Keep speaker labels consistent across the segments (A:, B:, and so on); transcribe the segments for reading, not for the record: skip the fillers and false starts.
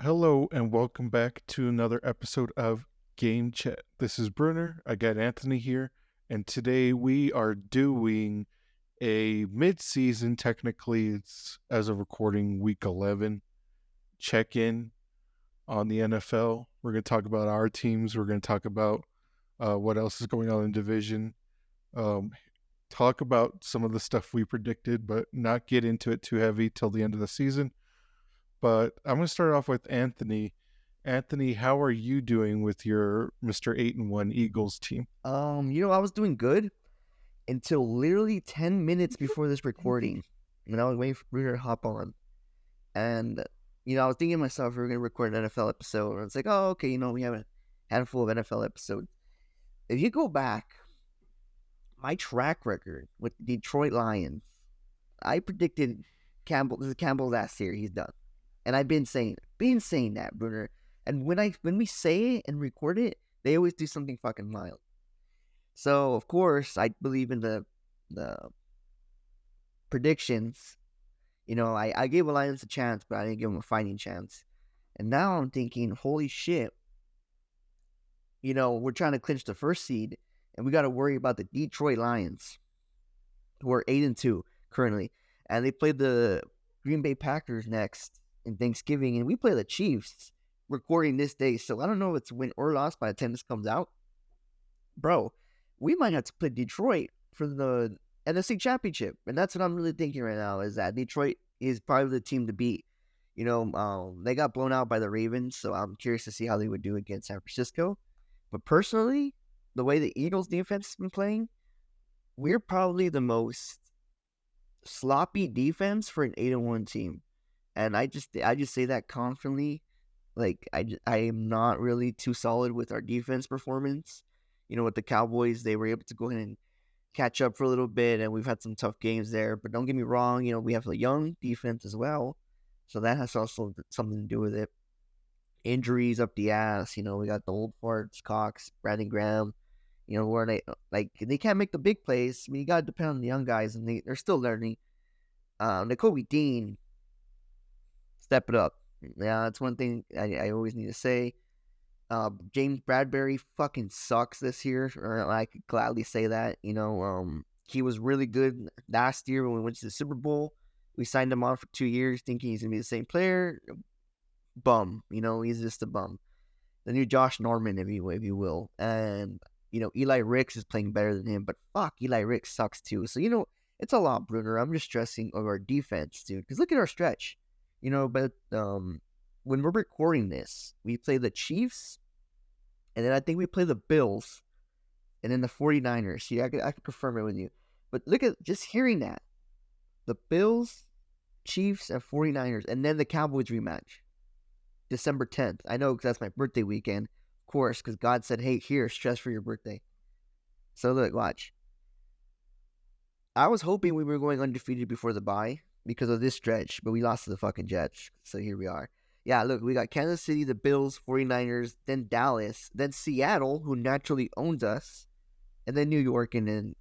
A: Hello and welcome back to another episode of Game Chat. This is Brunner. I got Anthony here, and today we are doing a mid-season. Technically, it's as of recording week 11 check-in on the NFL. We're going to talk about our teams. We're going to talk about what else is going on in division. Um, talk about some of the stuff we predicted, but not get into it too heavy till the end of the season. But I'm going to start off with Anthony. Anthony, how are you doing with your Mr. 8-1 Eagles team?
B: I was doing good until literally 10 minutes before this recording. And I was waiting for Brunner to hop on. And, I was thinking to myself, we were going to record an NFL episode. And it's like, oh, okay, we have a handful of NFL episodes. If you go back, my track record with the Detroit Lions, I predicted this is Campbell's last year. He's done. And I've been saying that, Brunner. And when we say it and record it, they always do something fucking wild. So, of course, I believe in the predictions. I gave the Lions a chance, but I didn't give them a fighting chance. And now I'm thinking, holy shit. We're trying to clinch the first seed, and we got to worry about the Detroit Lions, who are 8-2 currently. And they play the Green Bay Packers next in Thanksgiving, and we play the Chiefs recording this day. So I don't know if it's win or loss by the time this comes out. Bro, we might have to play Detroit for the NFC Championship. And that's what I'm really thinking right now, is that Detroit is probably the team to beat. They got blown out by the Ravens, so I'm curious to see how they would do against San Francisco. But personally, the way the Eagles defense has been playing, we're probably the most sloppy defense for an 8-1 team. And I just say that confidently. Like, I am not really too solid with our defense performance. With the Cowboys, they were able to go ahead and catch up for a little bit, and we've had some tough games there. But don't get me wrong, we have a young defense as well, so that has also something to do with it. Injuries up the ass, we got the old farts, Cox, Brandon Graham, where they can't make the big plays. I mean, you got to depend on the young guys, and they're still learning. Nakobe Dean, step it up. Yeah, that's one thing I always need to say. James Bradbury fucking sucks this year, or I could gladly say that. He was really good last year when we went to the Super Bowl. We signed him on for 2 years, thinking he's gonna be the same player. Bum, he's just a bum. The new Josh Norman, if you will, and Eli Ricks is playing better than him, but fuck, Eli Ricks sucks too. So it's a lot, Brunner. I'm just stressing over our defense, dude. Because look at our stretch, But when we're recording this, we play the Chiefs, and then I think we play the Bills, and then the 49ers. See, I could confirm it with you. But look at just hearing that. The Bills, Chiefs, and 49ers, and then the Cowboys rematch. December 10th. I know because that's my birthday weekend, of course, because God said, hey, here, stress for your birthday. So look, watch. I was hoping we were going undefeated before the bye because of this stretch, but we lost to the fucking Jets. So here we are. Yeah, look, we got Kansas City, the Bills, 49ers, then Dallas, then Seattle, who naturally owns us, and then New York, and then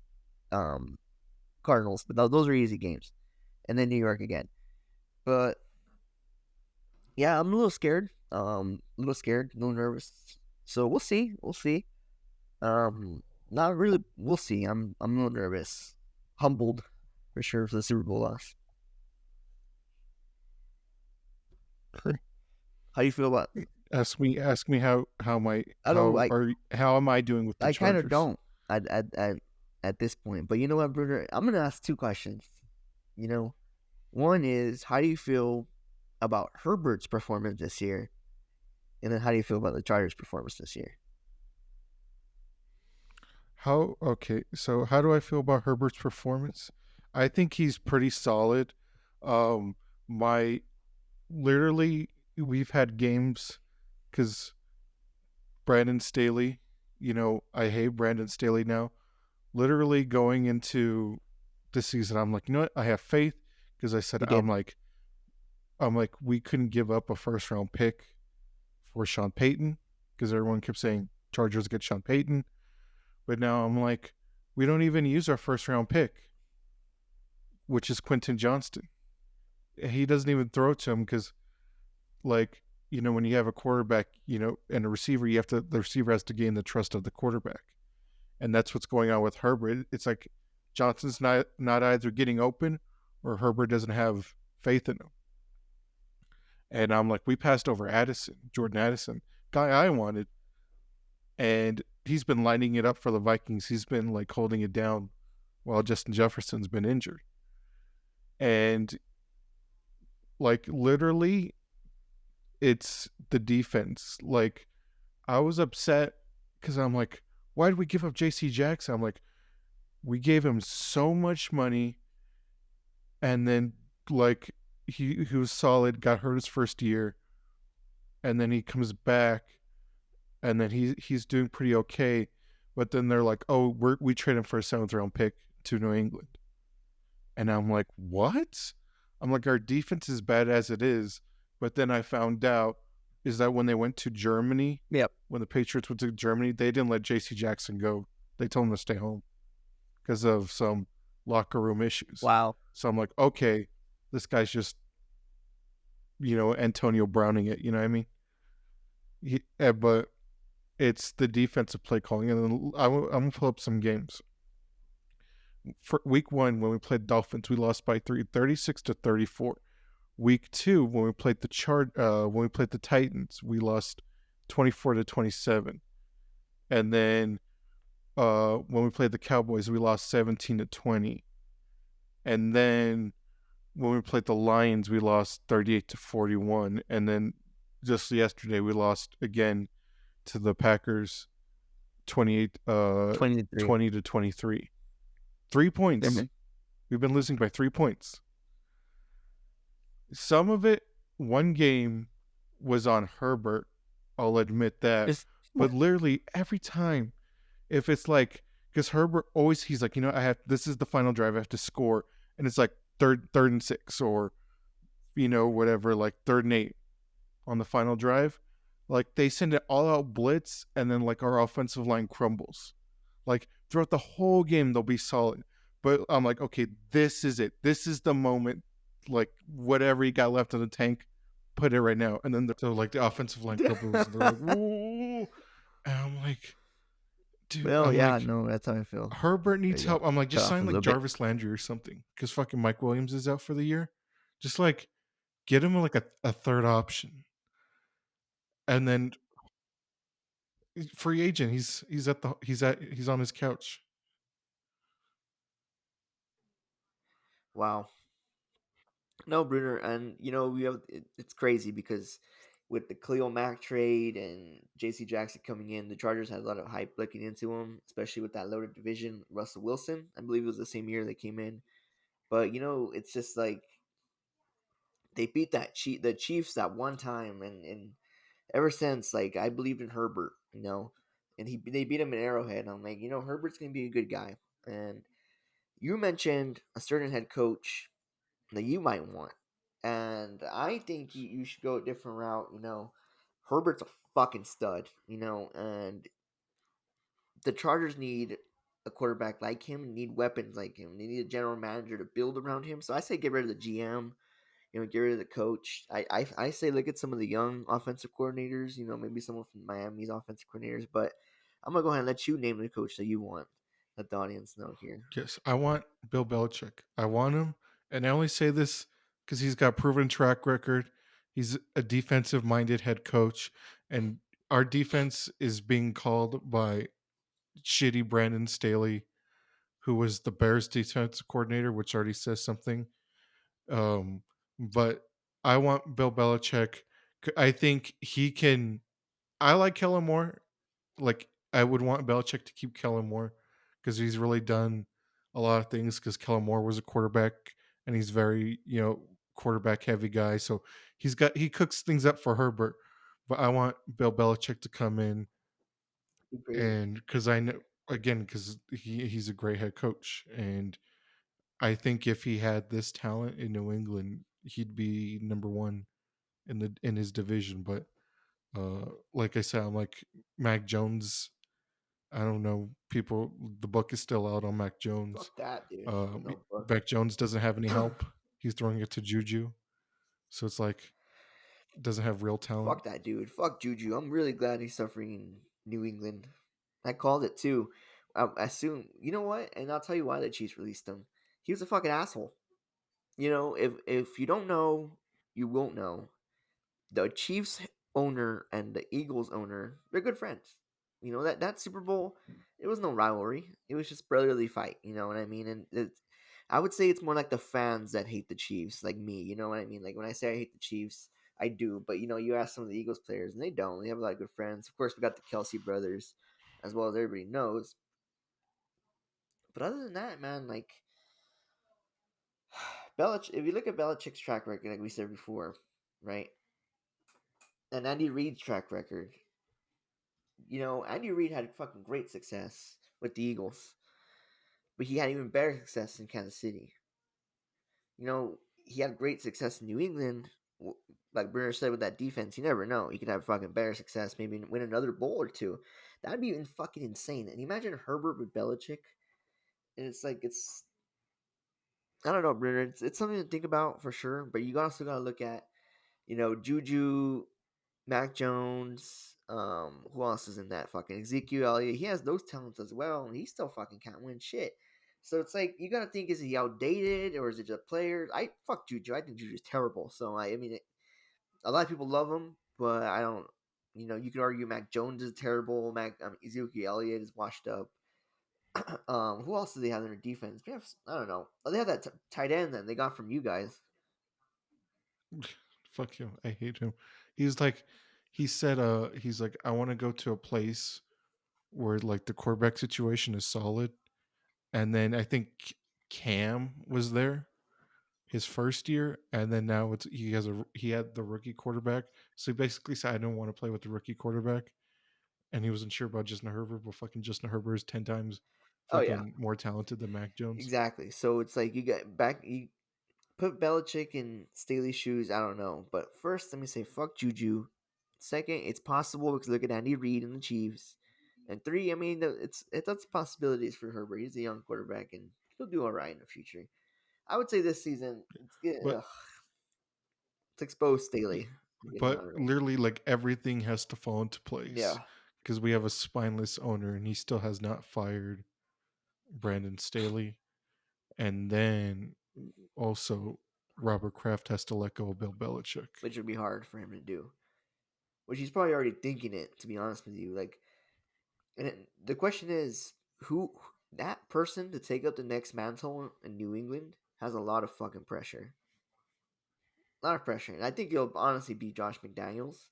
B: Cardinals. But those are easy games. And then New York again. But yeah, I'm a little scared. A little nervous. So we'll see. Not really. We'll see. I'm a little nervous, humbled for sure for the Super Bowl loss. How do you feel about?
A: Ask me how
B: I don't.
A: how am I doing with the
B: I kind
A: Chargers?
B: of don't at this point. But you know what, Bruder? I'm gonna ask two questions. One is, how do you feel about Herbert's performance this year? And then how do you feel about the Chargers' performance this year?
A: So how do I feel about Herbert's performance? I think he's pretty solid. My literally we've had games because Brandon Staley, I hate Brandon Staley now. Literally going into the season, I'm like, what? I have faith because I said I'm like we couldn't give up a first round pick for Sean Payton because everyone kept saying Chargers get Sean Payton. But now I'm like, we don't even use our first round pick, which is Quentin Johnston. He doesn't even throw to him because, like, when you have a quarterback, and a receiver, the receiver has to gain the trust of the quarterback. And that's what's going on with Herbert. It's like Johnson's not either getting open or Herbert doesn't have faith in him. And I'm like, we passed over Jordan Addison, guy I wanted, and he's been lining it up for the Vikings. He's been like holding it down while Justin Jefferson's been injured. And like literally, it's the defense. Like I was upset because I'm like, why did we give up J.C. Jackson? I'm like, we gave him so much money, and then like he was solid, got hurt his first year, and then he comes back, and then he's doing pretty okay, but then they're like, oh, we trade him for a 7th round pick to New England, and I'm like, what? I'm like, our defense is bad as it is, but then I found out is that when they went to Germany,
B: Yep.
A: when the Patriots went to Germany, they didn't let J.C. Jackson go. They told him to stay home because of some locker room issues.
B: Wow.
A: So I'm like, okay, this guy's just, Antonio Browning it. You know what I mean? But it's the defensive play calling. And then I'm going to pull up some games. For week 1, when we played Dolphins, we lost by 36-34. Week 2, when we played the Titans, we lost 24-27. And then when we played the Cowboys, we lost 17-20. And then when we played the Lions, we lost 38-41. And then just yesterday, we lost again to the Packers 20-23. 3 points.
B: Mm-hmm.
A: We've been losing by 3 points. Some of it, one game was on Herbert. I'll admit that. But literally every time, if it's like, because Herbert always, he's like, this is the final drive, I have to score. And it's like third and 6 or, whatever, like 3rd and 8 on the final drive. Like they send it all out blitz, and then like our offensive line crumbles. Like throughout the whole game, they'll be solid. But I'm like, okay, this is it. This is the moment. Like whatever you got left in the tank, put it right now. And then the offensive line crumbles. And they're like, whoa. And I'm like, dude.
B: Well, no, that's how I feel.
A: Herbert needs help. I'm like, just sign like Jarvis
B: bit.
A: Landry or something, because fucking Mike Williams is out for the year. Just like get him like a third option. And then free agent, he's on his couch.
B: Wow. No, Brunner, and we have it's crazy because with the Khalil Mack trade and J.C. Jackson coming in, the Chargers had a lot of hype looking into him, especially with that loaded division. Russell Wilson, I believe it was the same year they came in, but it's just like they beat the Chiefs that one time, and ever since, like I believed in Herbert, and they beat him in Arrowhead. And I'm like, Herbert's gonna be a good guy. And you mentioned a certain head coach that you might want. And I think you should go a different route. Herbert's a fucking stud, and the Chargers need a quarterback like him, need weapons like him. They need a general manager to build around him. So I say get rid of the GM, get rid of the coach. I say look at some of the young offensive coordinators, maybe someone from Miami's offensive coordinators. But I'm going to go ahead and let you name the coach that you want. Let the audience know here.
A: Yes, I want Bill Belichick. I want him. And I only say this because he's got proven track record. He's a defensive-minded head coach. And our defense is being called by shitty Brandon Staley, who was the Bears defensive coordinator, which already says something. But I want Bill Belichick. I think he can. I like Kellen Moore. Like I would want Belichick to keep Kellen Moore because he's really done a lot of things. Because Kellen Moore was a quarterback, and he's very quarterback heavy guy. So he cooks things up for Herbert. But I want Bill Belichick to come in, and because I know again because he's a great head coach, and I think if he had this talent in New England, he'd be number 1 in his division. But like I said, I'm like Mac Jones. I don't know. The book is still out on Mac Jones.
B: Fuck that, dude.
A: Mac Jones doesn't have any help. He's throwing it to Juju. So it's like, doesn't have real talent.
B: Fuck that dude. Fuck Juju. I'm really glad he's suffering in New England. I called it too. I assume, you know what? And I'll tell you why the Chiefs released him. He was a fucking asshole. If you don't know, you won't know. The Chiefs owner and the Eagles owner, they're good friends. That Super Bowl, it was no rivalry. It was just brotherly fight. You know what I mean? And I would say it's more like the fans that hate the Chiefs, like me. You know what I mean? Like when I say I hate the Chiefs, I do. But you ask some of the Eagles players, and they don't. They have a lot of good friends. Of course, we got the Kelsey brothers, as well as everybody knows. But other than that, man, like Belich, if you look at Belichick's track record, like we said before, right, and Andy Reid's track record, Andy Reid had fucking great success with the Eagles, but he had even better success in Kansas City. He had great success in New England. Like Brunner said with that defense, you never know. He could have fucking better success, maybe win another bowl or two. That'd be fucking insane. And imagine Herbert with Belichick. And it's like, I don't know, Brunner. It's something to think about for sure. But you also got to look at, Juju, Mac Jones, who else is in that fucking Ezekiel Elliott? He has those talents as well, and he still fucking can't win shit. So it's like you gotta think: is he outdated or is it just players? I fuck Juju. I think Juju's terrible. So I mean, a lot of people love him, but I don't. You could argue Mac Jones is terrible. Ezekiel Elliott is washed up. Who else do they have in their defense? I don't know. Oh, they have that tight end that they got from you guys.
A: Fuck him. I hate him. He's like, he said, he's like, I want to go to a place where like the quarterback situation is solid. And then I think Cam was there his first year, and then now he had the rookie quarterback. So he basically said, I don't want to play with the rookie quarterback, and he wasn't sure about Justin Herbert, but fucking Justin Herbert is 10 times
B: Oh yeah,
A: fucking more talented than Mac Jones.
B: exactly. So it's like you put Belichick in Staley's shoes. I don't know, but first let me say fuck Juju. Second, it's possible because look at Andy Reid and the Chiefs. And three, I mean, that's possibilities for Herbert. He's a young quarterback and he'll do all right in the future. I would say this season,
A: But
B: it's exposed Staley. Getting
A: but
B: out of it.
A: literally like everything has to fall into place
B: Yeah,
A: because we have a spineless owner and he still has not fired Brandon Staley, and then also Robert Kraft has to let go of Bill Belichick.
B: which would be hard for him to do. Which he's probably already thinking it. To be honest with you, like, the question is who that person to take up the next mantle in New England has a lot of fucking pressure. A lot of pressure. And I think it'll honestly be Josh McDaniels.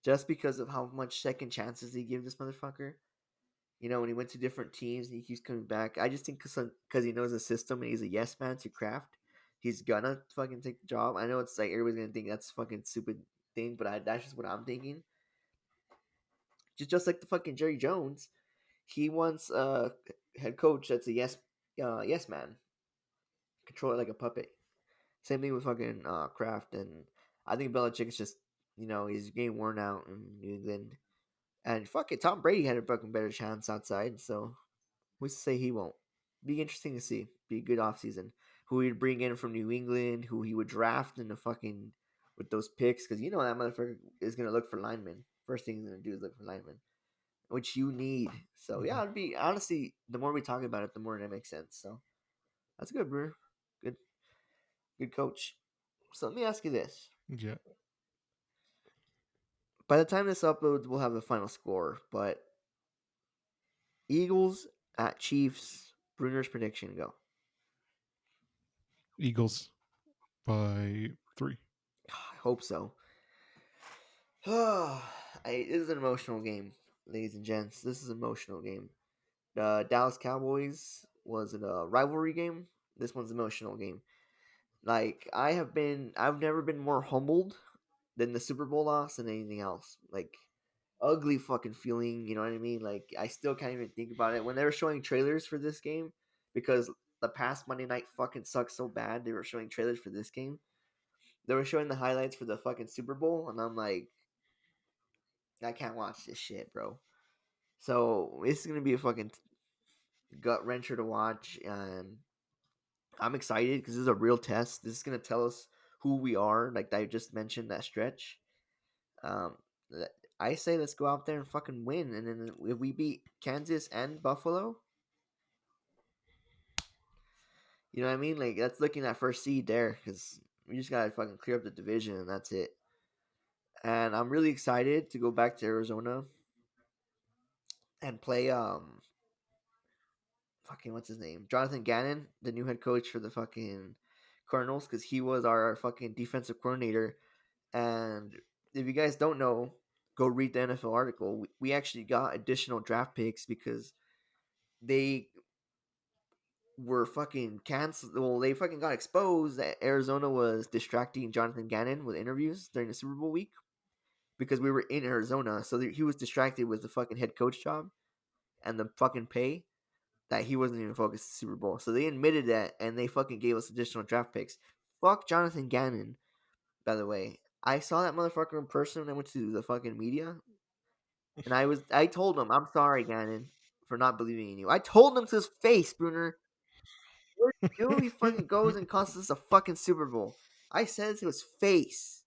B: Just because of how much second chances they give this motherfucker. When he went to different teams and he keeps coming back. I just think because he knows the system and he's a yes man to Kraft, he's gonna fucking take the job. I know it's like everybody's gonna think that's a fucking stupid thing, but that's just what I'm thinking. Just like the fucking Jerry Jones, he wants a head coach that's a yes man, control it like a puppet. Same thing with fucking Kraft, and I think Belichick's just he's getting worn out in New England, and fuck it, Tom Brady had a fucking better chance outside, so who's to say he won't? Be interesting to see. Be a good offseason. Who he'd bring in from New England, who he would draft in the fucking with those picks, because that motherfucker is gonna look for linemen. First thing he's gonna do is look for linemen, which you need. So yeah, it'd be honestly the more we talk about it, the more it makes sense. So that's good, bro. Good, good coach. So let me ask you this:
A: Yeah,
B: by the time this uploads, we'll have the final score. But Eagles at Chiefs. Brunner's prediction. Go.
A: Eagles by 3.
B: I hope so. This is an emotional game, ladies and gents. This is an emotional game. The Dallas Cowboys was it a rivalry game? This one's an emotional game. Like I've never been more humbled than the Super Bowl loss than anything else. Like ugly fucking feeling, you know what I mean? Like I still can't even think about it. When they were showing trailers for this game, because the past Monday night fucking sucked so bad, they were showing trailers for this game. They were showing the highlights for the fucking Super Bowl, and I'm like, I can't watch this shit, bro. So this is gonna be a fucking gut wrencher to watch, and I'm excited because this is a real test. This is gonna tell us who we are, like I just mentioned that stretch. Um, I say let's go out there and fucking win, and then if we beat Kansas and Buffalo, you know what I mean? Like that's looking at first seed there because we just gotta fucking clear up the division and that's it. And I'm really excited to go back to Arizona and play fucking what's his name, Jonathan Gannon, the new head coach for the fucking Cardinals, because he was our fucking defensive coordinator. And if you guys don't know, go read the NFL article. We actually got additional draft picks because they were fucking canceled. Well, they fucking got exposed that Arizona was distracting Jonathan Gannon with interviews during the Super Bowl week because we were in Arizona. So he was distracted with the fucking head coach job and the fucking pay that he wasn't even focused on the Super Bowl. So they admitted that and they fucking gave us additional draft picks. Fuck Jonathan Gannon, by the way. I saw that motherfucker in person when I went to the fucking media. And I told him, I'm sorry, Gannon, for not believing in you. I told him to his face, Brunner. What did he do? He fucking goes and costs us a fucking Super Bowl. I said it to his face.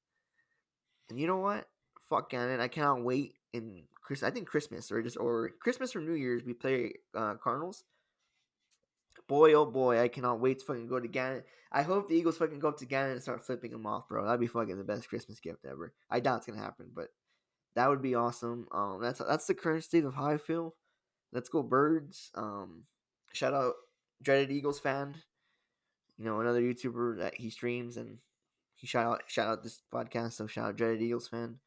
B: And you know what? Fuck Gannon. I cannot wait in I think Christmas or Christmas or New Year's we play Cardinals. Boy, oh boy, I cannot wait to fucking go to Gannon. I hope the Eagles fucking go up to Gannon and start flipping him off, bro. That'd be fucking the best Christmas gift ever. I doubt it's gonna happen, but that would be awesome. That's the current state of how I feel. Let's go Birds. Shout out Dreaded Eagles fan. You know, another YouTuber that he streams and he shout out this podcast. So shout out Dreaded Eagles fan,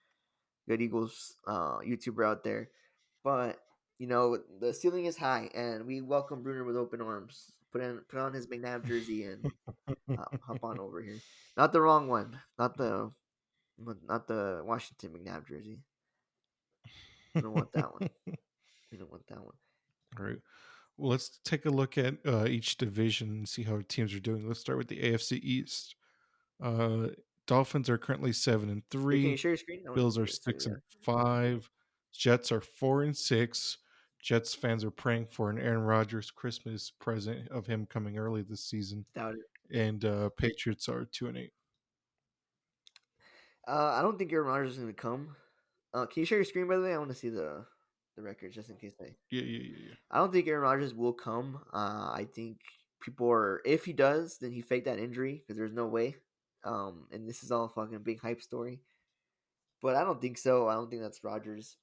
B: good Eagles YouTuber out there. But you know, the ceiling is high, and we welcome Bruner with open arms. Put on his McNabb jersey and hop on over here. Not the wrong one. Not the Washington McNabb jersey. We don't want that one. We don't want that one.
A: All right. Well, let's take a look at each division and see how teams are doing. Let's start with the AFC East. Uh, Dolphins are currently seven and
B: Hey, can you
A: three.
B: share your screen? I want to
A: Bills
B: see
A: are
B: this too.
A: six
B: Yeah,
A: and five. Jets are 4-6. Jets fans are praying for an Aaron Rodgers Christmas present of him coming early this season.
B: doubt it.
A: And Patriots are 2-8.
B: I don't think Aaron Rodgers is going to come. Can you share your screen by the way? I want to see the records just in case they.
A: Yeah, yeah, yeah, yeah.
B: I don't think Aaron Rodgers will come. I think people are. If he does, then he faked that injury because there's no way. And this is all a fucking big hype story. But I don't think so. I don't think that's Rodgers.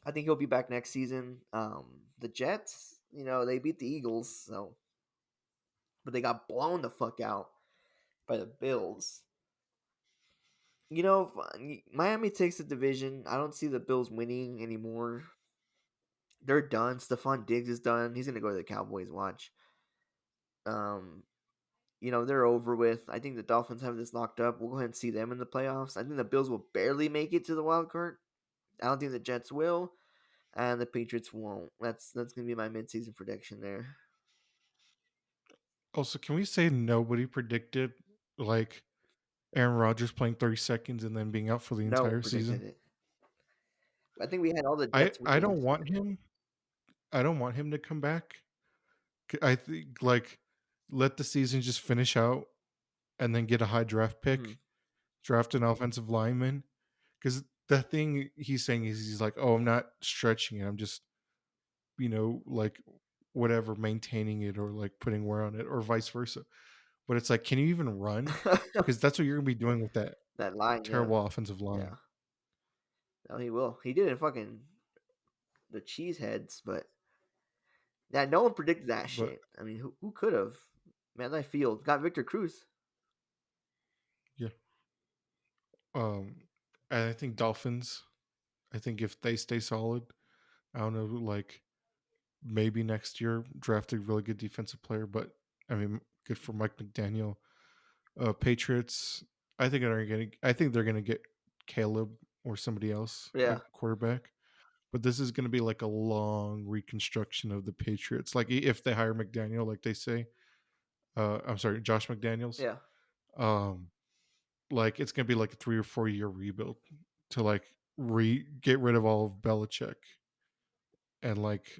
B: I think he'll be back next season. The Jets, you know, they beat the Eagles, so but they got blown the fuck out by the Bills. You know, Miami takes the division. I don't see the Bills winning anymore. They're done. Stephon Diggs is done. He's gonna go to the Cowboys. Watch. Um, you know they're over with. I think the Dolphins have this locked up. We'll go ahead and see them in the playoffs. I think the Bills will barely make it to the wild card. I don't think the Jets will, and the Patriots won't. That's gonna be my midseason prediction there.
A: Also, can we say nobody predicted like Aaron Rodgers playing 30 seconds and then being out for the
B: No one
A: entire
B: predicted
A: season?
B: it. I think we had all the
A: I
B: Jets
A: I
B: winning.
A: don't want him. I don't want him to come back. I think like let the season just finish out and then get a high draft
B: Hmm.
A: pick, draft an offensive lineman. Because the thing he's saying is he's like, oh, I'm not stretching it. I'm just like whatever maintaining it or like putting wear on it or vice versa. But it's like, can you even run? Because that's what you're gonna be doing with that
B: That line, yeah,
A: terrible offensive line.
B: yeah. No, he will. He did it fucking the cheeseheads, but yeah, no one predicted that
A: But
B: shit. I mean, who could have? Man, that field got Victor Cruz.
A: yeah, um, and I think Dolphins. I think if they stay solid, I don't know, like maybe next year draft a really good defensive player. But I mean, good for Mike McDaniel. Patriots. I think they're gonna get Caleb or somebody else
B: Yeah,
A: at quarterback. But this is gonna be like a long reconstruction of the Patriots. Like if they hire McDaniel, like they say, I'm sorry, Josh McDaniels.
B: yeah.
A: Um, like it's gonna be like a 3 or 4 year rebuild to like get rid of all of Belichick and like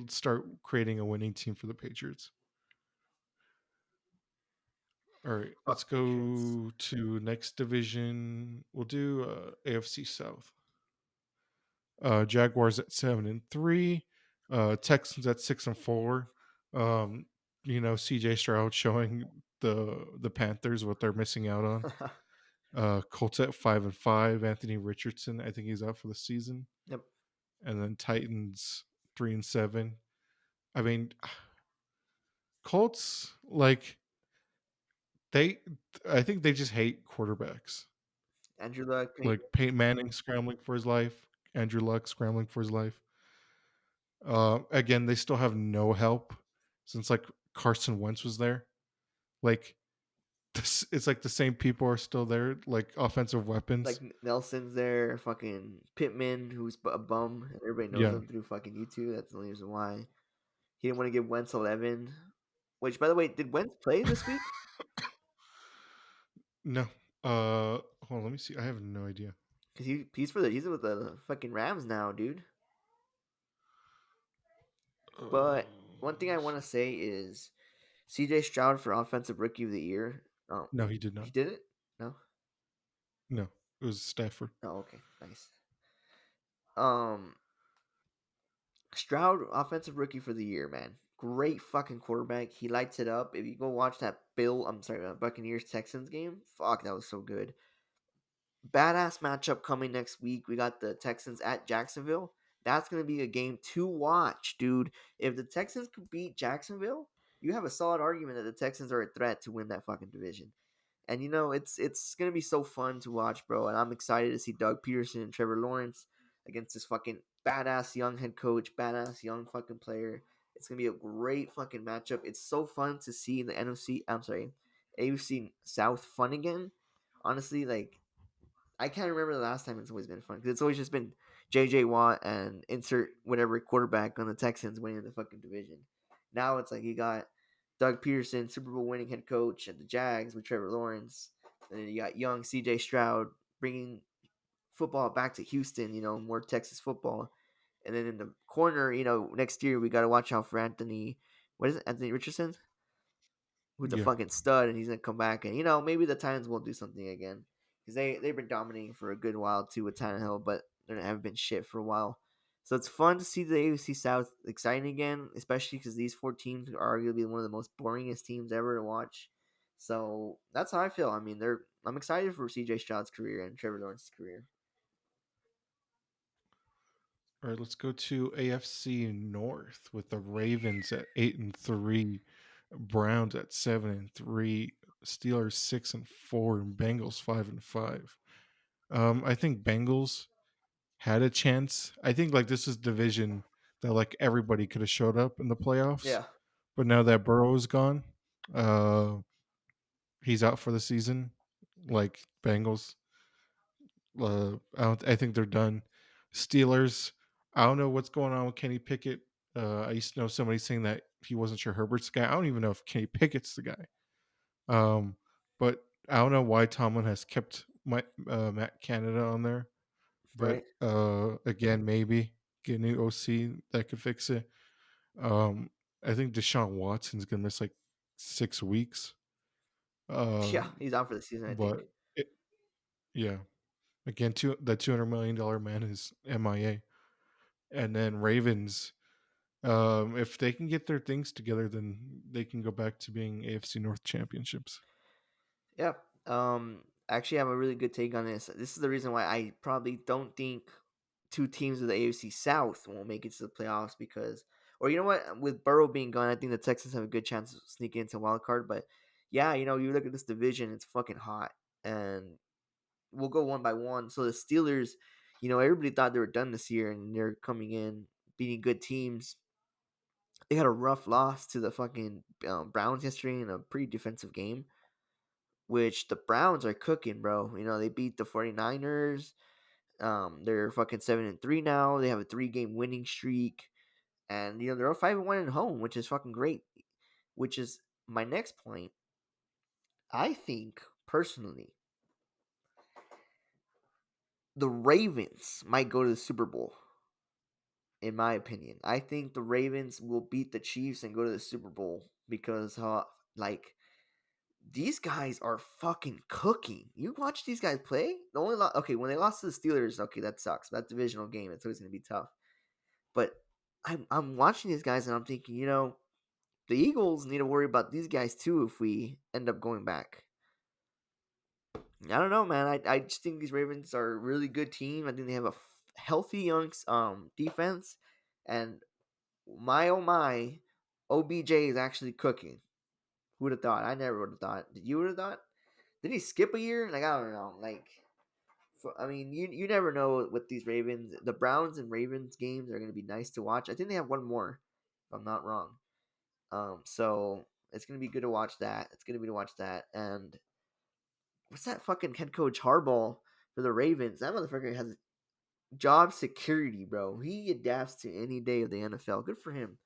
A: start creating a winning team for the Patriots. All right, let's
B: Fuck Patriots.
A: go to next division. We'll do AFC South. Jaguars at 7-3, Texans at 6-4. Um, CJ Stroud showing the Panthers what they're missing out on. Colts at 5-5. Anthony Richardson, I think he's out for the season.
B: Yep.
A: And then Titans 3-7. I mean, Colts they, I think they just hate quarterbacks.
B: Andrew Luck,
A: Like
B: Peyton.
A: Peyton Manning scrambling for his life, Andrew Luck scrambling for his life. Again, they still have no help since like Carson Wentz was there. Like it's like the same people are still there, like offensive weapons.
B: Like Nelson's there, fucking Pittman, who's a bum, and everybody knows
A: Yeah,
B: him through fucking YouTube. That's the only reason why he didn't want to give Wentz 11. Which, by the way, did Wentz play this week?
A: no. Hold on, let me see. I have no idea.
B: Because he's with the fucking Rams now, dude. But one thing I want to say is C.J. Stroud for Offensive Rookie of the Year. Oh,
A: No, he did
B: he
A: not.
B: did it? No.
A: No, it was Stafford.
B: Oh, okay, nice. Um, Stroud, Offensive Rookie for the Year, man. Great fucking quarterback. He lights it up. If you go watch that Buccaneers Texans game, fuck, that was so good. Badass matchup coming next week. We got the Texans at Jacksonville. That's going to be a game to watch, dude. If the Texans could beat Jacksonville, you have a solid argument that the Texans are a threat to win that fucking division. And it's gonna be so fun to watch, bro. And I'm excited to see Doug Peterson and Trevor Lawrence against this fucking badass young head coach, badass young fucking player. It's gonna be a great fucking matchup. It's so fun to see the NFC. I'm sorry, AFC South fun again. Honestly, like I can't remember the last time it's always been fun because it's always just been J.J. Watt and insert whatever quarterback on the Texans winning the fucking division. Now it's like you got Doug Peterson, Super Bowl winning head coach at the Jags with Trevor Lawrence, and then you got young C.J. Stroud bringing football back to Houston. More Texas football, and then in the corner, next year we got to watch out for Anthony. What is it, Anthony Richardson? Who's a
A: Yeah.
B: fucking stud, and he's gonna come back, and maybe the Titans will do something again because they've been dominating for a good while too with Tannehill, but they haven't been shit for a while. So it's fun to see the AFC South exciting again, especially because these four teams are arguably one of the most boringest teams ever to watch. So that's how I feel. I mean, I'm excited for CJ Stroud's career and Trevor Lawrence's career.
A: All right, let's go to AFC North with the Ravens at 8-3, Browns at 7-3, Steelers 6-4, and Bengals 5-5. I think Bengals had a chance. I think like this is division that like everybody could have showed up in the playoffs,
B: Yeah,
A: but now that Burrow is gone, uh, he's out for the season. Like Bengals, I think they're done. Steelers, I don't know what's going on with Kenny Pickett. I used to know somebody saying that he wasn't sure Herbert's the guy. I don't even know if Kenny Pickett's the guy. But I don't know why Tomlin has kept Matt Canada on there. But
B: right.
A: again, maybe get a new OC that could fix it. Um, I think Deshaun Watson's gonna miss like 6 weeks.
B: Yeah,
A: Um,
B: he's out for the season, I think.
A: but yeah, again, the $200 million man is MIA. And then Ravens, if they can get their things together, then they can go back to being AFC North championships.
B: Yeah. Actually, I have a really good take on this. This is the reason why I probably don't think two teams of the AFC South won't make it to the playoffs because, or you know what, with Burrow being gone, I think the Texans have a good chance of sneaking into a wild card. But yeah, you look at this division, it's fucking hot, and we'll go one by one. So the Steelers, everybody thought they were done this year, and they're coming in beating good teams. They had a rough loss to the fucking Browns yesterday in a pretty defensive game which the Browns are cooking, bro. They beat the 49ers. They're fucking 7-3 now. They have a 3-game winning streak. And they're 5-1 at home, which is fucking great. Which is my next point. I think personally, the Ravens might go to the Super Bowl. In my opinion, I think the Ravens will beat the Chiefs and go to the Super Bowl because like these guys are fucking cooking. You watch these guys play. Okay, when they lost to the Steelers, okay, that sucks. That divisional game, it's always gonna be tough. But I'm watching these guys and I'm thinking, the Eagles need to worry about these guys too if we end up going back. I don't know, man. I just think these Ravens are a really good team. I think they have a healthy young defense, and my oh my, OBJ is actually cooking. Who would have thought? I never would have thought. Did you would have thought? Did he skip a year? Like I don't know. Like I mean, you never know with these Ravens. The Browns and Ravens games are going to be nice to watch. I think they have one more, if I'm not wrong. So it's going to be good to watch that. It's going to be to watch that. And what's that fucking head coach Harbaugh for the Ravens? That motherfucker has job security, bro. He adapts to any day of the NFL. Good for him.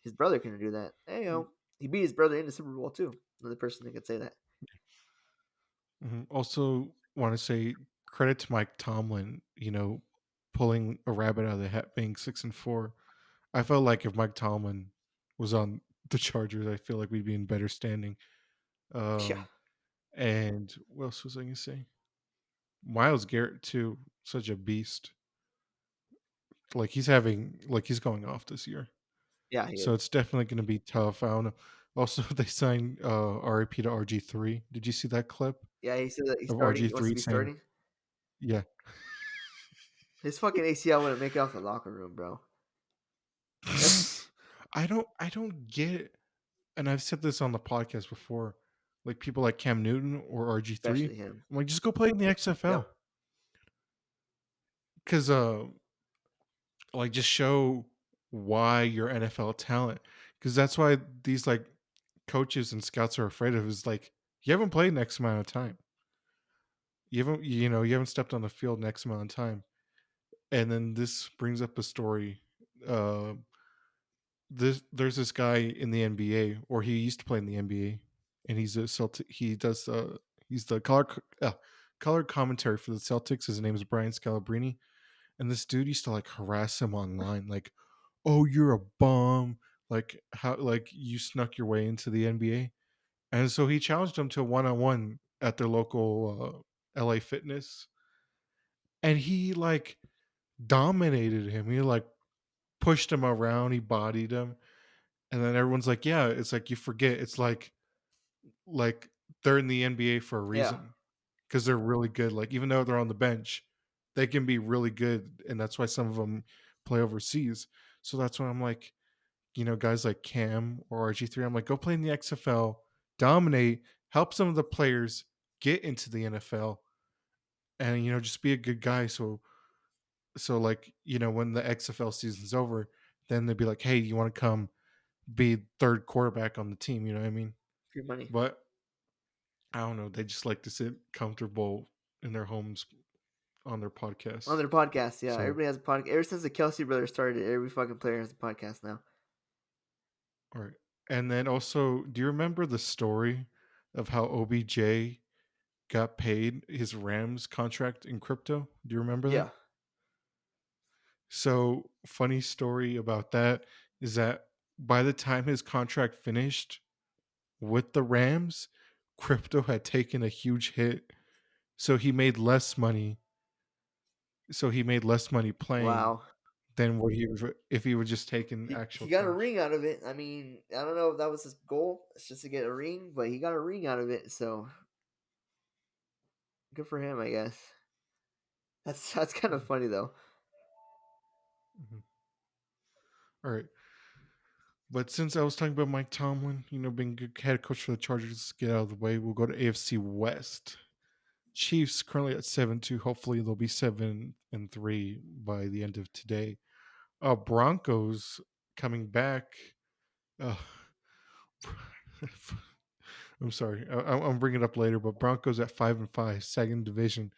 B: His brother can do that. Hey yo, he beat his brother in the Super Bowl too. Another person that could say that.
A: Also, want to say credit to Mike Tomlin. Pulling a rabbit out of the hat, being 6-4. I felt like if Mike Tomlin was on the Chargers, I feel like we'd be in better standing.
B: Yeah,
A: Um, and what else was I gonna say? Miles Garrett too, such a beast. He's going off this year,
B: yeah, he
A: so
B: is.
A: it's definitely going to be tough. I don't know. Also, they signed RIP to RG3. Did you see that clip
B: Yeah, he said that he's
A: of
B: starting. He wants to
A: RG3
B: be
A: saying,
B: starting.
A: "Yeah"?
B: His fucking ACL wouldn't make it off the locker room, bro. That's
A: I don't get it. And I've said this on the podcast before. Like people like Cam Newton or RG3,
B: especially him.
A: I'm like, just go play in the
B: Yep.
A: XFL because like just show why you're NFL talent, because that's why these like coaches and scouts are afraid of, is like you haven't played next amount of time, you haven't stepped on the field next amount of time. And then this brings up a story. uh there's this guy in the NBA, or he used to play in the NBA, and he's a Celtic. He's the color commentary for the Celtics. His name is Brian Scalabrine. And this dude used to like harass him online, like, "Oh, you're a bum! Like how like you snuck your way into the NBA." And so he challenged him to a one-on-one at their local LA Fitness, and he like dominated him. He like pushed him around, he bodied him, and then everyone's like, "Yeah, it's like you forget. It's like they're in the NBA for a
B: Yeah.
A: reason, because they're really good. Like even though they're on the bench, they can be really good, and that's why some of them play overseas." So that's why I'm like, guys like Cam or RG3, I'm like, go play in the XFL, dominate, help some of the players get into the NFL, and just be a good guy. So like when the XFL season's over, then they'd be like, hey, you want to come be third quarterback on the team? You know what I mean?
B: Free money.
A: But I don't know. They just like to sit comfortable in their homes on their
B: On
A: podcasts.
B: their podcast, yeah.
A: So,
B: Everybody has a podcast. Ever since the Kelsey brothers started, every fucking player has a podcast now.
A: all right. And then also, do you remember the story of how OBJ got paid his Rams contract in crypto? Do you remember that?
B: Yeah.
A: So, funny story about that is that by the time his contract finished with the Rams, crypto had taken a huge hit. So he made less money. So he made less money playing
B: Wow.
A: than what he would if he would just taken
B: He
A: actual
B: got a
A: cash.
B: ring out of it. I mean, I don't know if that was his goal. It's just to get a ring, but he got a ring out of it. So good for him, I guess. That's kind of
A: Mhm,
B: funny though.
A: mhm. All right. But since I was talking about Mike Tomlin, being good head coach for the Chargers, let's get out of the way. We'll go to AFC West. Chiefs currently at 7-2. Hopefully they'll be 7-3 by the end of today. Broncos coming back. Uh, I'm sorry. I'm bringing it up later, but Broncos at 5-5, second division.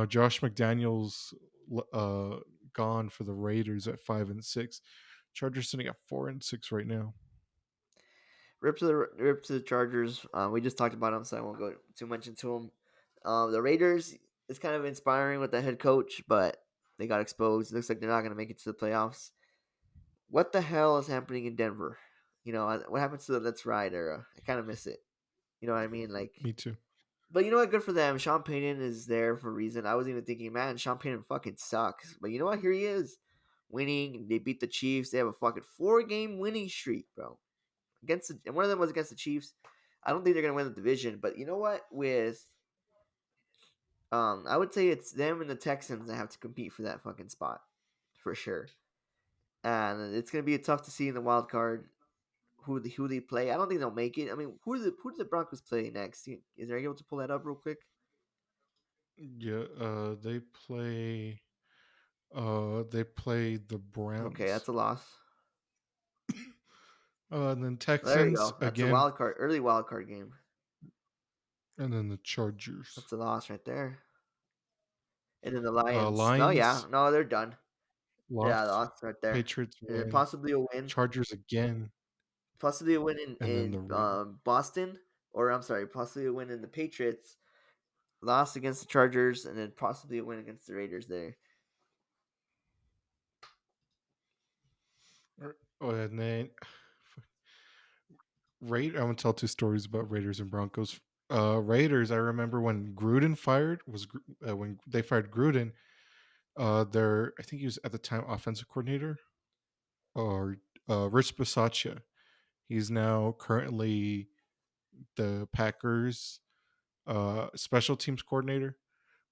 A: Josh McDaniels uh, gone for the Raiders at 5-6. Chargers sitting at 4-6 right now.
B: Rip to the Chargers. We just talked about them, so I won't go too much into them. The Raiders is kind of inspiring with the head coach, but they got exposed. Looks like they're not going to make it to the playoffs. What the hell is happening in Denver? What happens to the Let's Ride era? I kind of miss it. You know what I mean? Like,
A: Me too.
B: but you know what? Good for them. Sean Payton is there for a reason. I was even thinking, man, Sean Payton fucking sucks. But you know what? Here he is, winning. They beat the Chiefs. They have a fucking 4-game winning streak, bro. And one of them was against the Chiefs. I don't think they're gonna win the division, but you know what? I would say it's them and the Texans that have to compete for that fucking spot, for sure. And it's gonna be tough to see in the wild card who they play. I don't think they'll make it. I mean, who do the Broncos play next? Is there able to pull that up real quick?
A: Yeah, they play the
B: Okay,
A: Browns.
B: that's a loss.
A: And then
B: There you
A: Texans
B: go. That's a
A: again,
B: early wild card game.
A: and then the Chargers.
B: That's a loss right there. And then the Lions. No, yeah,
A: Lions
B: no, they're done. Yeah, the
A: lost.
B: loss right there.
A: Patriots
B: And then
A: win. Chargers again,
B: possibly a win
A: and then the Raiders.
B: in Boston, or I'm sorry, possibly a win in the Patriots. Loss against the Chargers, and then possibly a win against the Raiders there.
A: Oh, and then I'm gonna tell two stories about Raiders and Broncos. Raiders, I remember when Gruden when they fired Gruden. I think he was at the time offensive coordinator, or Rich Bisaccia. He's now currently the Packers special teams coordinator.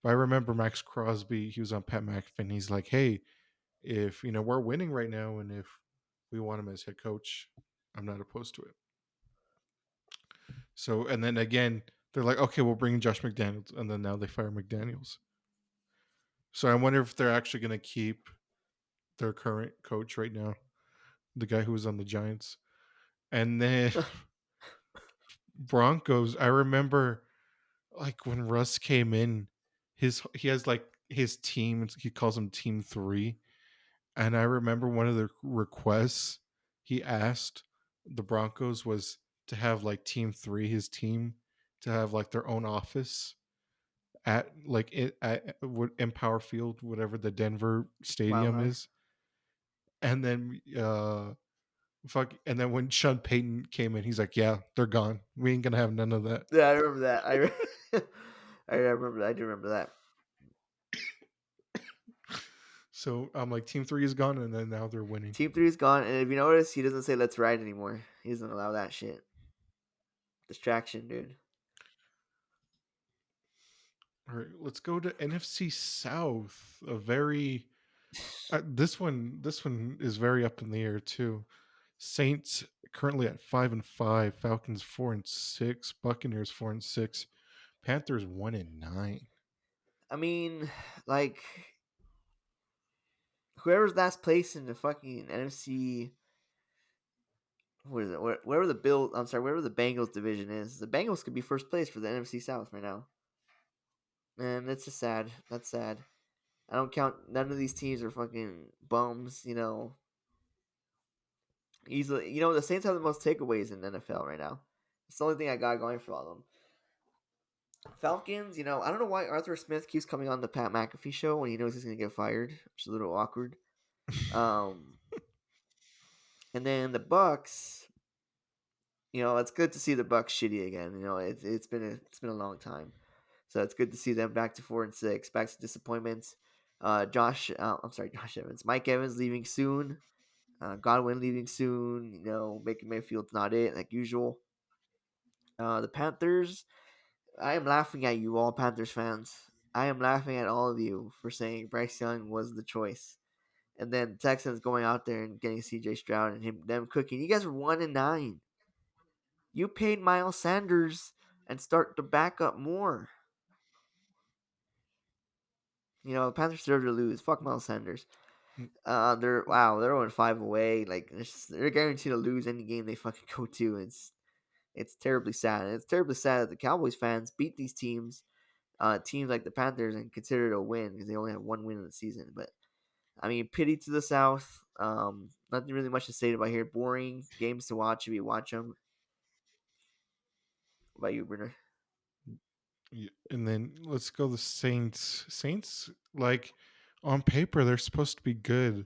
A: But I remember Max Crosby. He was on Pat McAfee. He's like, "Hey, if we're winning right now, and if we want him as head coach, I'm not opposed to it." So, and then again, they're like, "Okay, we'll bring in Josh McDaniels," and then now they fire McDaniels. So I wonder if they're actually going to keep their current coach right now, the guy who was on the Giants. And then Broncos, I remember like when Russ came in, he has like his team, he calls them Team 3. And I remember one of the requests he asked the Broncos was to have like Team 3, his team, to have like their own office at like Empower Field, whatever the Denver
B: Wow,
A: stadium
B: huh?
A: is. And then and then when Sean Payton came in, he's like, "Yeah, they're gone. We ain't gonna have none of that."
B: Yeah, I remember that. I remember that. I do remember that.
A: So I'm like, Team 3 is gone, and then now they're winning.
B: Team 3 is gone, and if you notice, he doesn't say "Let's ride" anymore. He doesn't allow that shit. Distraction, dude.
A: All right, let's go to NFC South. A very this one is very up in the air too. Saints currently at 5-5, Falcons 4-6, Buccaneers 4-6, Panthers 1-9.
B: I mean, like whoever's last place in the fucking NFC, what is it? Wherever the Bill, I'm sorry, wherever the Bengals division is, the Bengals could be first place for the NFC South right now. And that's just sad. That's sad. I don't count. None of these teams are fucking bums. Easily. The Saints have the most takeaways in the NFL right now. It's the only thing I got going for all of them. Falcons, I don't know why Arthur Smith keeps coming on the Pat McAfee show when he knows he's gonna get fired, which is a little awkward. Um, and then the Bucks, it's good to see the Bucks shitty again. It's been a long time, so it's good to see them back to 4-6, back to disappointments. I'm sorry, Josh Evans, Mike Evans leaving soon. Godwin leaving soon. Baker Mayfield's not it like usual. The Panthers, I am laughing at you, all Panthers fans. I am laughing at all of you for saying Bryce Young was the choice. And then Texans going out there and getting CJ Stroud and them cooking. You guys are 1-9. You paid Miles Sanders and start to back up more. The Panthers deserve to lose. Fuck Miles Sanders. They're 0-5 away. Like they're guaranteed to lose any game they fucking go to. It's terribly sad. And it's terribly sad that the Cowboys fans beat these teams like the Panthers, and consider it a win because they only have one win in the season. But I mean, pity to the South. Nothing really much to say about here. Boring games to watch if you watch them. What about you, Brunner?
A: Yeah, and then let's go the Saints. Saints, like on paper, they're supposed to be good.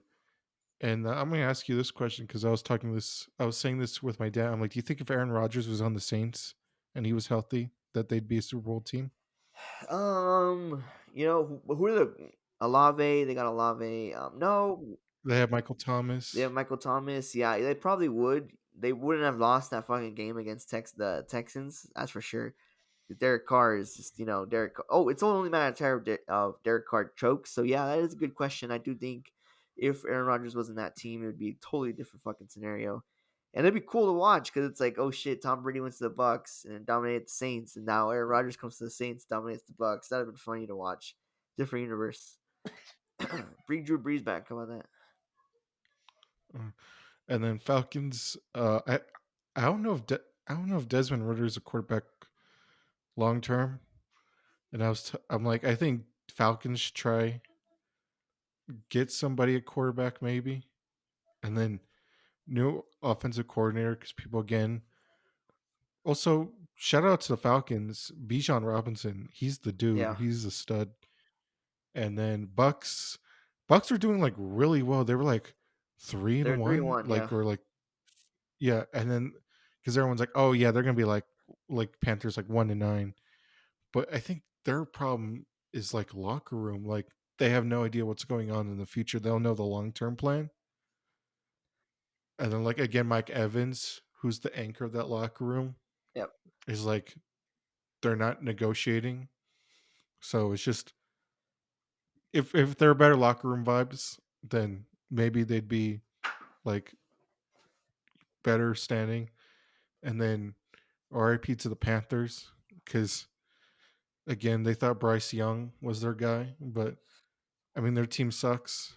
A: And I'm going to ask you this question because I was saying this with my dad. I'm like, do you think if Aaron Rodgers was on the Saints and he was healthy, that they'd be a Super Bowl team?
B: Who are the Alave? They got Alave. No,
A: They have Michael
B: they have
A: Thomas.
B: Michael Thomas. Yeah, they probably would. They wouldn't have lost that fucking game against the Texans. That's for sure. Derek Carr is just Derek. Oh, it's only a matter of Derek Carr chokes. So yeah, that is a good question. I do think if Aaron Rodgers was in that team, it would be a totally different fucking scenario, and it'd be cool to watch because it's like, oh shit, Tom Brady went to the Bucks and dominated the Saints, and now Aaron Rodgers comes to the Saints, dominates the Bucks. That'd have been funny to watch. Different universe. Bring Drew Brees back. How about that?
A: Uh, and then Falcons. I don't know if I don't know if Desmond Ritter is a quarterback long term. And I'm like, I think Falcons should try get somebody a quarterback maybe, and then new offensive coordinator because people again. Also, shout out to the Falcons. Bijan Robinson, he's the dude.
B: Yeah,
A: He's a stud. And then Bucks are doing like really well. They were like three
B: they're
A: and
B: three
A: one,
B: one. Yeah,
A: like or like yeah. And then because everyone's like, oh yeah, they're gonna be like Panthers like 1-9. But I think their problem is like locker room. Like they have no idea what's going on in the future. They'll know the long term plan. And then like again, Mike Evans, who's the anchor of that locker room,
B: yep.
A: is like they're not negotiating. So it's just if they're better locker room vibes, then maybe they'd be like better standing. And then RIP to the Panthers because again they thought Bryce Young was their guy, but I mean their team sucks.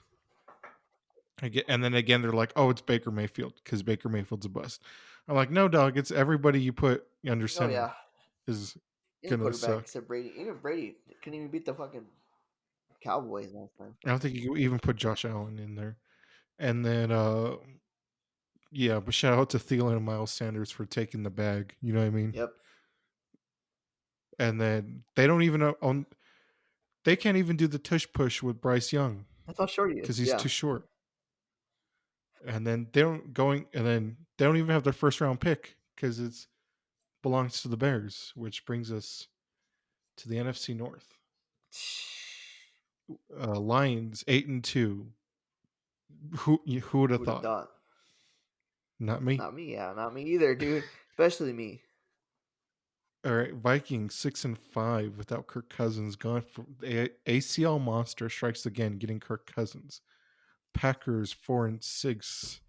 A: And then again they're like, oh, it's Baker Mayfield because Baker Mayfield's a bust. I'm like, no, dog, it's everybody you put under
B: Oh
A: center
B: yeah.
A: is
B: Any
A: gonna
B: quarterback
A: suck.
B: except Brady. Even Brady couldn't even beat the fucking Cowboys last time.
A: I don't think you can even put Josh Allen in there. And then yeah, but shout out to Thielen and Miles Sanders for taking the bag. You know what I mean?
B: Yep.
A: And then they don't even own. They can't even do the tush push with Bryce Young
B: That's how short he
A: because
B: is.
A: he's
B: Yeah.
A: too short. And then they don't going, and then they don't even have their first round pick because it belongs to the Bears, which brings us to the NFC North. Lions 8-2. Who would have
B: Who'd have
A: thought?
B: thought?
A: Not me.
B: Not me. Yeah, not me either, dude. Especially me.
A: All right, Vikings 6-5 without Kirk Cousins. Gone for the ACL monster strikes again, getting Kirk Cousins. Packers 4-6.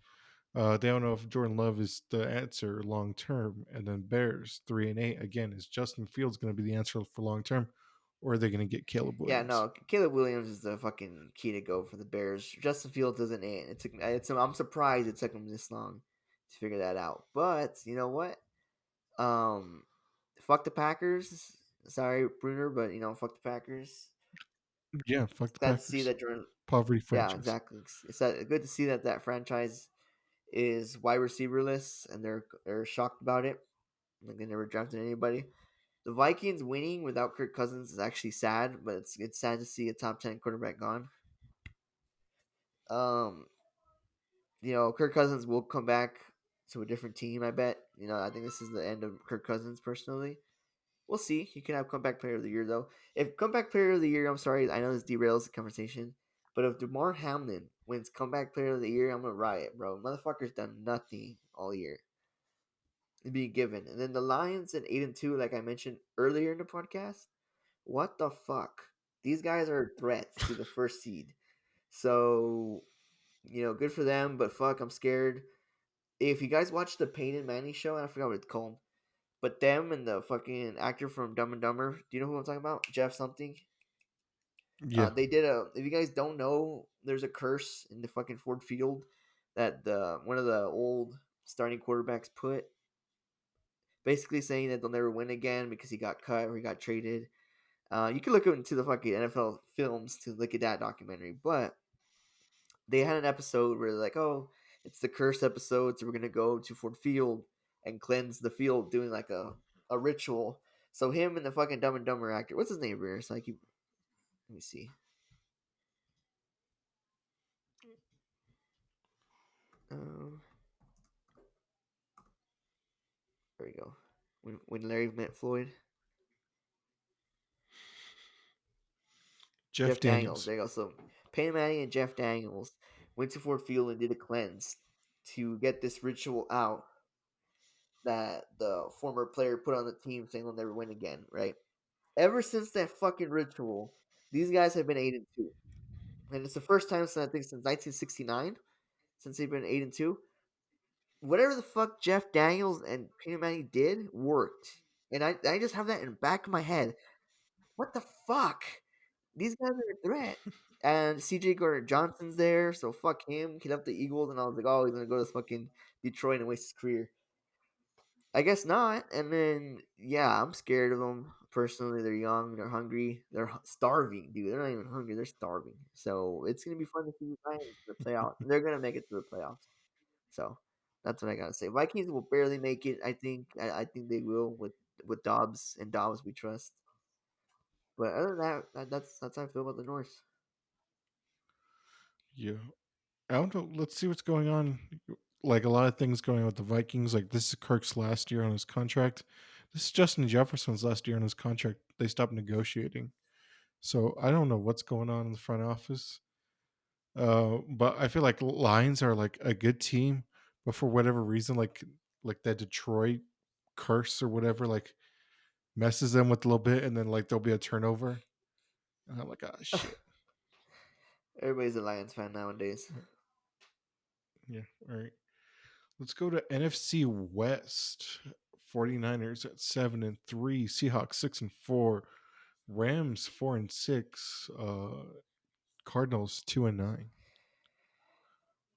A: They don't know if Jordan Love is the answer long term. And then Bears 3-8 again. Is Justin Fields going to be the answer for long term, or are they going to get Caleb
B: Yeah,
A: Williams?
B: no. Caleb Williams is the fucking key to go for the Bears. Justin Fields doesn't. It took. I'm surprised it took him this long to figure that out. But you know what? Um, fuck the Packers. Sorry, Brunner, but fuck the Packers.
A: Yeah, fuck the
B: Glad to see
A: Packers.
B: that Jordan.
A: Poverty
B: Yeah,
A: franchise.
B: exactly. It's good to see that franchise is wide receiverless, and they're shocked about it. Like they never drafted anybody. The Vikings winning without Kirk Cousins is actually sad, but it's sad to see a top 10 quarterback gone. Um, Kirk Cousins will come back to a different team. I bet. I think this is the end of Kirk Cousins personally. We'll see. He can have comeback player of the year though. If comeback player of the year, I'm sorry, I know this derails the conversation, but if DeMar Hamlin wins comeback player of the year, I'm gonna riot, bro. Motherfucker's done nothing all year. Being given. And then the Lions at 8-2, like I mentioned earlier in the podcast. What the fuck? These guys are threats to the first seed. So, good for them, but fuck, I'm scared. If you guys watch the Payne and Manny show, I forgot what it's called. But them and the fucking actor from Dumb and Dumber, do you know who I'm talking about? Jeff something.
A: Yeah.
B: They did a. If you guys don't know, there's a curse in the fucking Ford Field that the one of the old starting quarterbacks put, basically saying that they'll never win again because he got cut or he got traded. You can look into the fucking NFL films to look at that documentary, but they had an episode where they're like, "Oh, it's the cursed episode, so we're gonna go to Ford Field and cleanse the field, doing like a ritual." So him and the fucking Dumb and Dumber actor, what's his name, Beer? So let me see. Um, there we go. when Larry met Floyd.
A: Jeff
B: Jeff Daniels.
A: Daniels.
B: There you go. So Peyton Manning and Jeff Daniels went to Ford Field and did a cleanse to get this ritual out that the former player put on the team, saying they'll never win again. Right. Ever since that fucking ritual, these guys have been 8-2, and it's the first time since I think since 1969 since they've been 8-2. Whatever the fuck Jeff Daniels and Peyton Manning did worked, and I just have that in the back of my head. What the fuck? These guys are a threat. And CJ Gardner Johnson's there, so fuck him. He left the Eagles, and I was like, oh, he's gonna go to fucking Detroit and waste his career. I guess not. And then, yeah, I'm scared of them personally. They're young, they're hungry, they're starving, dude. They're not even hungry, they're starving. So it's gonna be fun to see the Lions in the playoffs. They're gonna make it to the playoffs. So that's what I gotta say. Vikings will barely make it. I think. I think they will with Dobbs and Dobbs we trust. But other than that's how I feel about the North.
A: Yeah. I don't know. Let's see what's going on. Like a lot of things going on with the Vikings. Like this is Kirk's last year on his contract. This is Justin Jefferson's last year on his contract. They stopped negotiating. So I don't know what's going on in the front office. But I feel like Lions are like a good team, but for whatever reason, like that Detroit curse or whatever, like messes them with a little bit, and then like there'll be a turnover, and I'm like, ah, shit.
B: Everybody's a Lions fan nowadays.
A: Yeah. All right. Let's go to NFC West. 49ers at 7-3, Seahawks 6-4, Rams 4-6, Cardinals 2-9.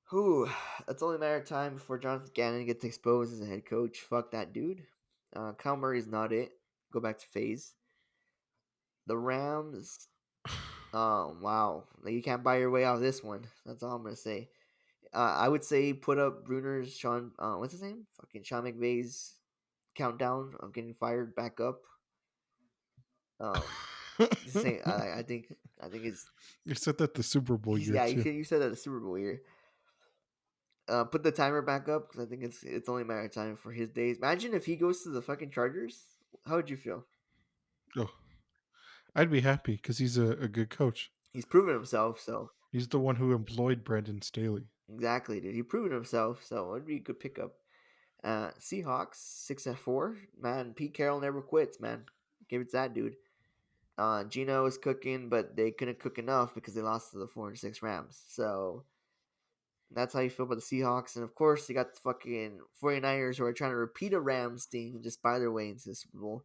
B: Whew, it's only a matter of time before Jonathan Gannon gets exposed as a head coach. Fuck that dude. Kyle Murray's not it. Go back to phase. The Rams. Oh wow, like, you can't buy your way out of this one. That's all I'm gonna say. I would say put up Brunner's Sean. What's his name? Fucking Sean McVay's countdown of getting fired back up. Um, just saying. I think it's
A: You said that the Super Bowl year
B: yeah.
A: too.
B: You said that the Super Bowl year. Put the timer back up because I think it's only a matter of time for his days. Imagine if he goes to the fucking Chargers. How would you feel?
A: Oh, I'd be happy because he's a good coach.
B: He's proven himself, so
A: He's the one who employed Brandon Staley.
B: exactly, dude. He proven himself, so it'd be a good pickup. Seahawks 6-4. Man, Pete Carroll never quits. Man, give it to that dude. Gino is cooking, but they couldn't cook enough because they lost to the 4-6 Rams. So that's how you feel about the Seahawks. And of course, you got the fucking 49ers who are trying to repeat a Rams thing and just buy their way into the Super Bowl.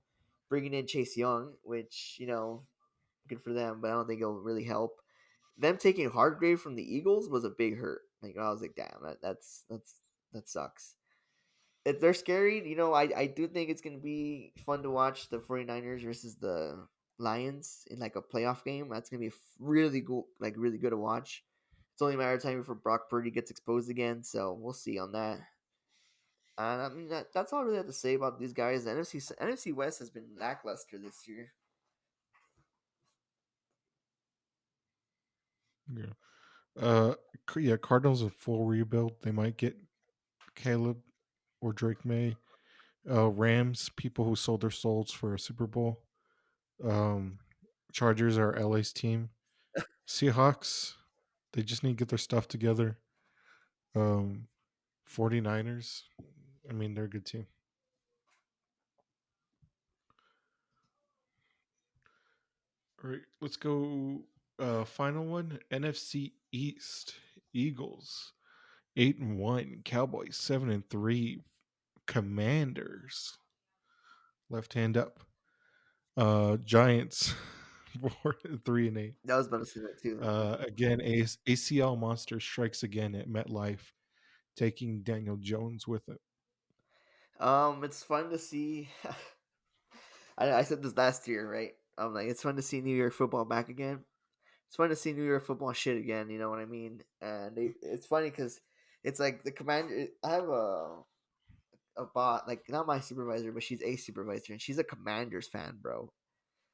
B: Bringing in Chase Young, which, good for them, but I don't think it'll really help. Them taking Hargrave from the Eagles was a big hurt. Like, I was like, damn, that sucks. If they're scary, I do think it's going to be fun to watch the 49ers versus the Lions in like a playoff game. That's going to be really good, like really good to watch. It's only a matter of time before Brock Purdy gets exposed again, so we'll see on that. And I mean that's all I really have to say about these guys. The NFC West has been lackluster this year.
A: Yeah. Yeah. Cardinals a full rebuild. They might get Caleb or Drake May. Rams, people who sold their souls for a Super Bowl. Um, Chargers are LA's team. Seahawks, they just need to get their stuff together. Um, 49ers, I mean, they're a good team. All right, let's go. Final one, NFC East. Eagles 8-1, Cowboys 7-3, Commanders left hand up. Giants 4-3-8.
B: I was about to say that too.
A: Again, ACL monster strikes again at MetLife, taking Daniel Jones with it.
B: It's fun to see. I said this last year, right? I'm like, it's fun to see New York football back again. It's fun to see New York football shit again. You know what I mean? And it's funny because it's like the commander. I have a bot, like not my supervisor, but she's a supervisor, and she's a Commanders fan, bro.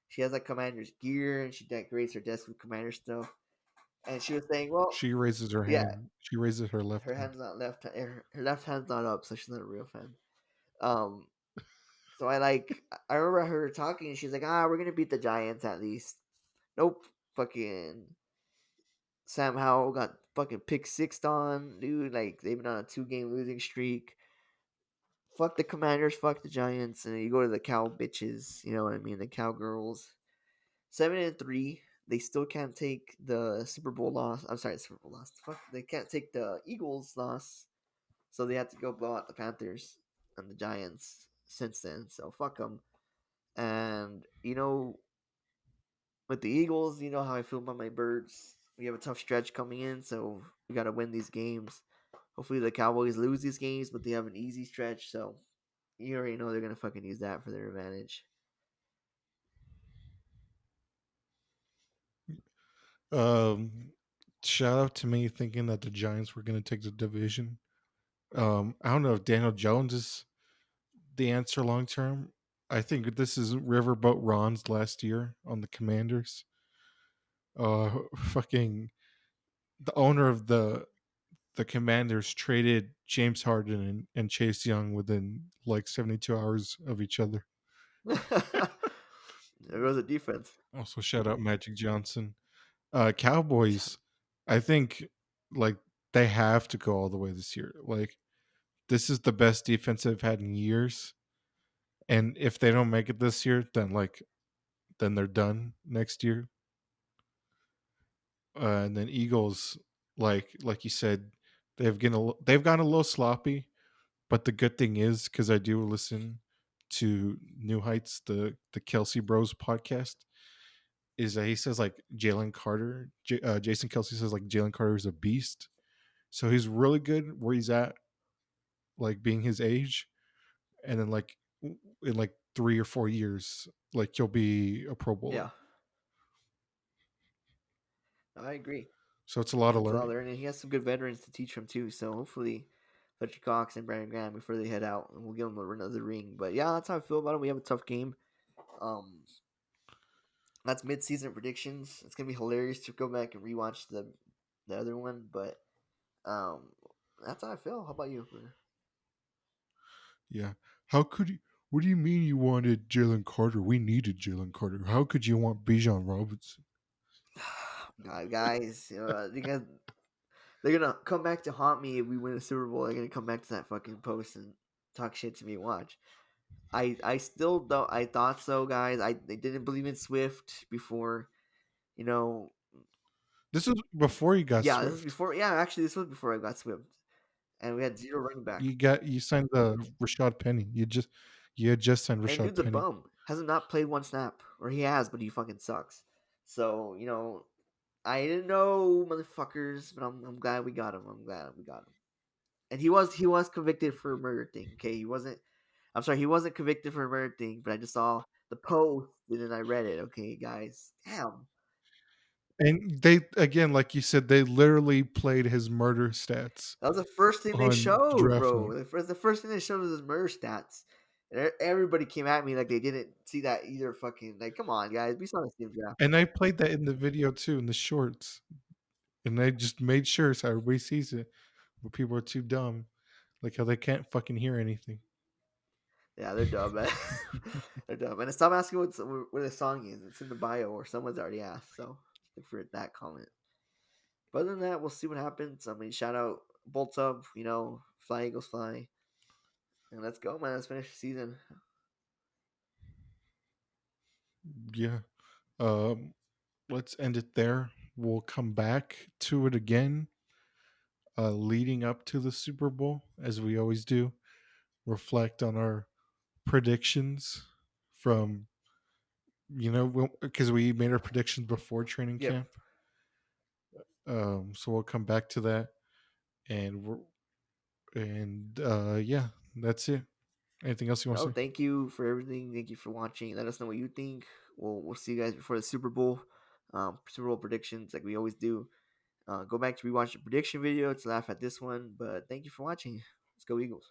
B: She has like Commanders gear, and she decorates her desk with Commander stuff. And she was saying, well,
A: She raises her
B: yeah,
A: hand. She raises her left
B: her
A: hand.
B: hand's not left, her left hand's not up, so she's not a real fan. Um, So I remember her talking, and she's like, "Ah, we're gonna beat the Giants at least." Nope, fucking Sam Howell got fucking pick sixed on, dude. Like they've been on a 2 game losing streak. Fuck the Commanders, fuck the Giants, and then you go to the cow bitches. You know what I mean? The cowgirls. 7-3. They still can't take the Super Bowl loss. I'm sorry, Super Bowl loss. Fuck, they can't take the Eagles loss, so they had to go blow out the Panthers and the Giants since then. So fuck them. And with the Eagles, you know how I feel about my birds. We have a tough stretch coming in, so we got to win these games. Hopefully, the Cowboys lose these games, but they have an easy stretch, so you already know they're gonna fucking use that for their advantage.
A: Um, Shout out to me thinking that the Giants were going to take the division. I don't know if Daniel Jones is the answer long term. I think this is Riverboat Ron's last year on the Commanders. Fucking the owner of the Commanders traded James Harden and Chase Young within like 72 hours of each other.
B: There goes the defense.
A: Also, shout out Magic Johnson. Cowboys, I think like they have to go all the way this year. Like this is the best defense they've had in years. And if they don't make it this year, then they're done next year. And then Eagles, like you said, they've gotten a little sloppy. But the good thing is, because I do listen to New Heights, the Kelsey Bros podcast, is that he says like Jason Kelsey says like Jalen Carter is a beast. So he's really good where he's at, like being his age, and then like in like 3 or 4 years, like he'll be a Pro
B: Yeah,
A: Bowler.
B: I agree.
A: So it's a lot of
B: It's a lot
A: learning.
B: there, and he has some good veterans to teach him too. So hopefully, Fletcher Cox and Brandon Graham before they head out, and we'll give them another ring. But yeah, that's how I feel about him. We have a tough game. Um, that's mid-season predictions. It's gonna be hilarious to go back and rewatch the other one, but um, that's how I feel. How about you?
A: Yeah. How could you? What do you mean you wanted Jalen Carter? We needed Jalen Carter. How could you want Bijan Robinson?
B: God, guys, they're gonna come back to haunt me if we win the Super Bowl. They're gonna come back to that fucking post and talk shit to me. Watch. I still don't. I thought so, guys. They didn't believe in Swift before. You know,
A: This was before you got
B: yeah, this was
A: Swift.
B: before. Yeah, actually, this was before I got Swift, and we had zero running back.
A: You signed the Rashad Penny. You had just signed
B: And
A: Rashad
B: dude's a
A: Penny.
B: bum. Hasn't not played one snap, or he has, but he fucking sucks. So I didn't know motherfuckers, but I'm glad we got him. I'm glad we got him. And he was convicted for a murder thing. Okay, he wasn't. I'm sorry, he wasn't convicted for a murder thing, but I just saw the post and then I read it. Okay, guys, damn,
A: And they again, like you said, they literally played his murder stats
B: that was the first thing they
A: on
B: showed,
A: draft night.
B: bro. The first thing they showed was his murder stats, and everybody came at me like they didn't see that either. Fucking like, come on, guys, we saw the same draft.
A: And I played that in the video too, in the shorts. And I just made sure so everybody sees it. But people are too dumb. Like how they can't fucking hear anything.
B: Yeah, they're dumb, man. They're dumb. And stop asking where the song is. It's in the bio, or someone's already asked. So look for that comment. But other than that, we'll see what happens. I mean, shout out Bolts up, fly Eagles fly. And let's go, man. Let's finish the season.
A: Yeah. Um, let's end it there. We'll come back to it again, leading up to the Super Bowl, as we always do. Reflect on our predictions from, because we made our predictions before training
B: Yep.
A: camp. So we'll come back to that, and yeah, that's it. Anything else you want
B: No,
A: to say?
B: thank you for everything. Thank you for watching. Let us know what you think. We'll see you guys before the Super Bowl. Super Bowl predictions, like we always do. Go back to rewatch the prediction video to laugh at this one. But thank you for watching. Let's go Eagles.